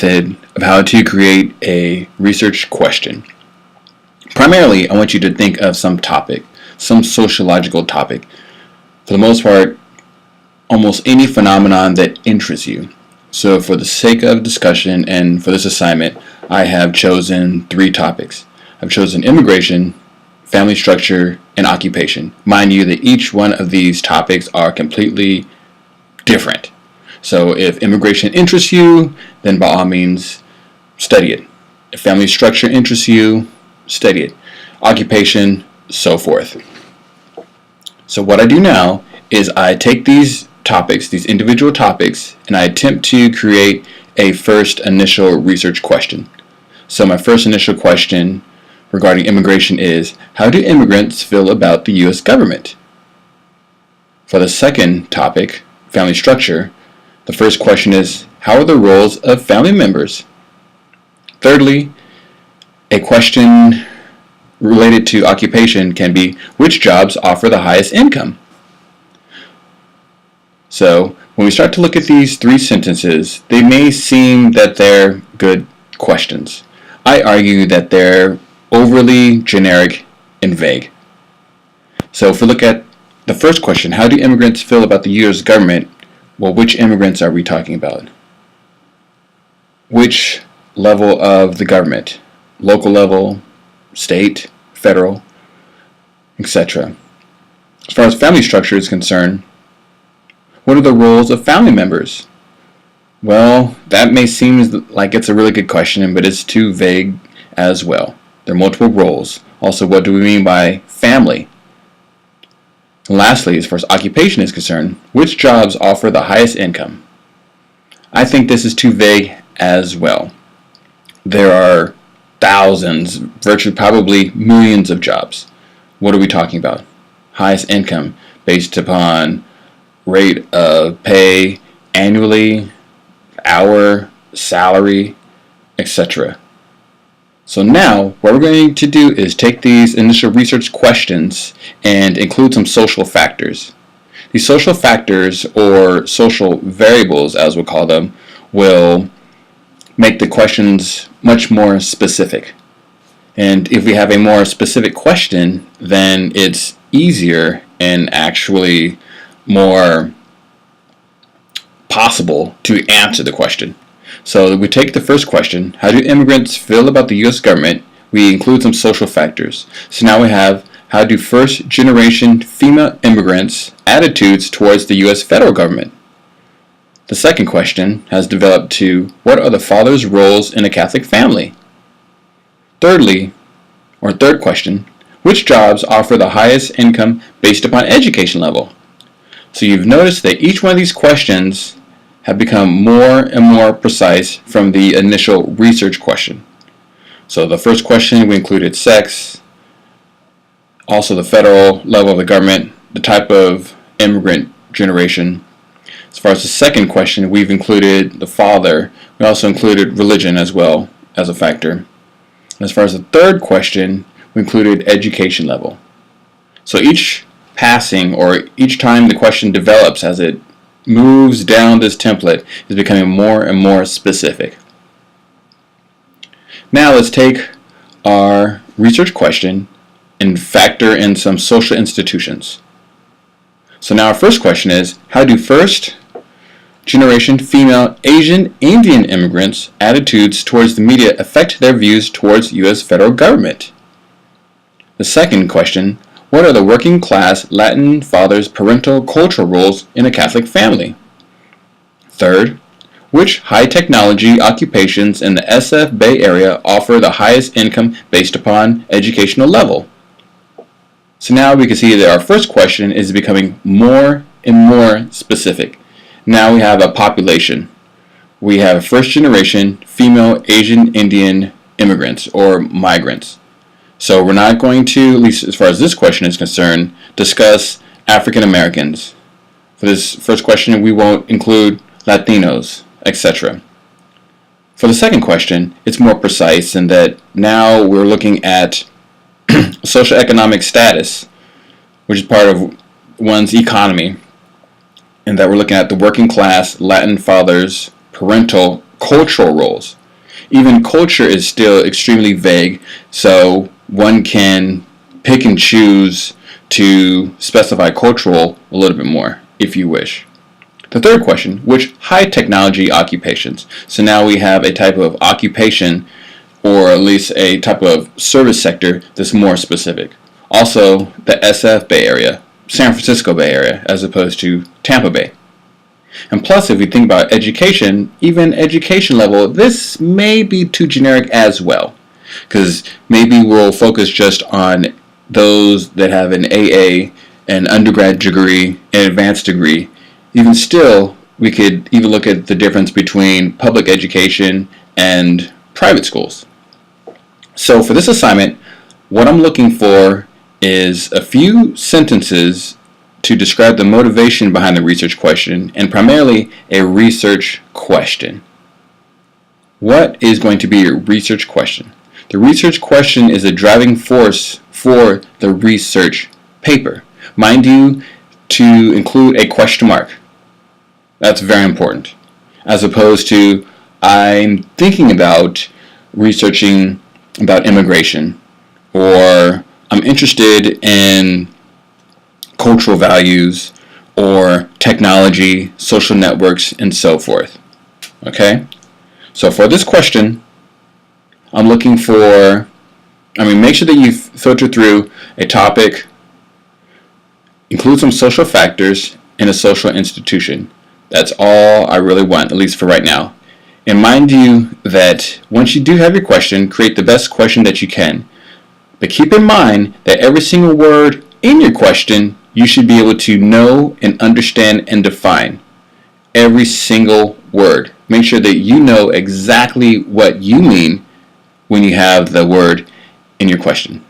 method of how to create a research question. Primarily, I want you to think of some topic, some sociological topic. For the most part, almost any phenomenon that interests you. So for the sake of discussion and for this assignment, I have chosen 3 topics. I've chosen immigration, family structure, and occupation. Mind you that each one of these topics are completely different. So if immigration interests you, then by all means study it. If family structure interests you, study it. Occupation, so forth. So what I do now is I take these topics, these individual topics, and I attempt to create a first initial research question. So my first initial question regarding immigration is, how do immigrants feel about the U.S. government? For the second topic, family structure, the first question is, how are the roles of family members? Thirdly, a question related to occupation can be, which jobs offer the highest income? So when we start to look at these 3 sentences, they may seem that they're good questions. I argue that they're overly generic and vague. So if we look at the first question, how do immigrants feel about the U.S. government? Well, which immigrants are we talking about? Which level of the government? Local level, state, federal, etc. As far as family structure is concerned, what are the roles of family members? Well, that may seem like it's a really good question, but it's too vague as well. There are multiple roles. Also, what do we mean by family? And lastly, as far as occupation is concerned, which jobs offer the highest income? I think this is too vague as well. There are thousands, virtually probably millions of jobs. What are we talking about? Highest income based upon rate of pay annually, hour, salary, etc. So now what we're going to do is take these initial research questions and include some social factors. These social factors, or social variables as we'll call them, will make the questions much more specific. And if we have a more specific question, then it's easier and actually more possible to answer the question. So we take the first question, how do immigrants feel about the U.S. government? We include some social factors. So now we have, how do first generation female immigrants' attitudes towards the U.S. federal government? The second question has developed to, what are the father's roles in a Catholic family? Thirdly, or third question, which jobs offer the highest income based upon education level? So you've noticed that each one of these questions have become more and more precise from the initial research question. So the first question, we included sex, also the federal level of the government, the type of immigrant generation. As far as the second question, we've included the father. We also included religion as well as a factor. As far as the third question, we included education level. So each passing, or each time the question develops as it moves down this template, is becoming more and more specific. Now let's take our research question and factor in some social institutions. So now our first question is, how do first generation female Asian Indian immigrants' attitudes towards the media affect their views towards U.S. federal government? The second question, what are the working class Latin fathers' parental cultural roles in a Catholic family? Third, which high technology occupations in the SF Bay Area offer the highest income based upon educational level? So now we can see that our first question is becoming more and more specific. Now we have a population. We have first generation female Asian Indian immigrants or migrants. So we're not going to, at least as far as this question is concerned, discuss African Americans. For this first question, we won't include Latinos, etc. For the second question, it's more precise in that now we're looking at socioeconomic status, which is part of one's economy, and that we're looking at the working class Latin fathers' parental cultural roles. Even culture is still extremely vague, so one can pick and choose to specify cultural a little bit more if you wish. The third question, which high technology occupations? So now we have a type of occupation, or at least a type of service sector that's more specific. Also, the SF Bay Area, San Francisco Bay Area, as opposed to Tampa Bay. And plus, if we think about education, even education level, this may be too generic as well. Because maybe we'll focus just on those that have an AA, an undergrad degree, an advanced degree. Even still, we could even look at the difference between public education and private schools. So for this assignment, what I'm looking for is a few sentences to describe the motivation behind the research question, and primarily a research question. What is going to be your research question? The research question is a driving force for the research paper. Mind you, to include a question mark. That's very important. As opposed to, I'm thinking about researching about immigration, or I'm interested in cultural values, or technology, social networks, and so forth. Okay? So for this question, I'm looking for, make sure that you filter through a topic, include some social factors, and a social institution. That's all I really want, at least for right now. And mind you that once you do have your question, create the best question that you can. But keep in mind that every single word in your question, you should be able to know and understand and define. Every single word. Make sure that you know exactly what you mean when you have the word in your question.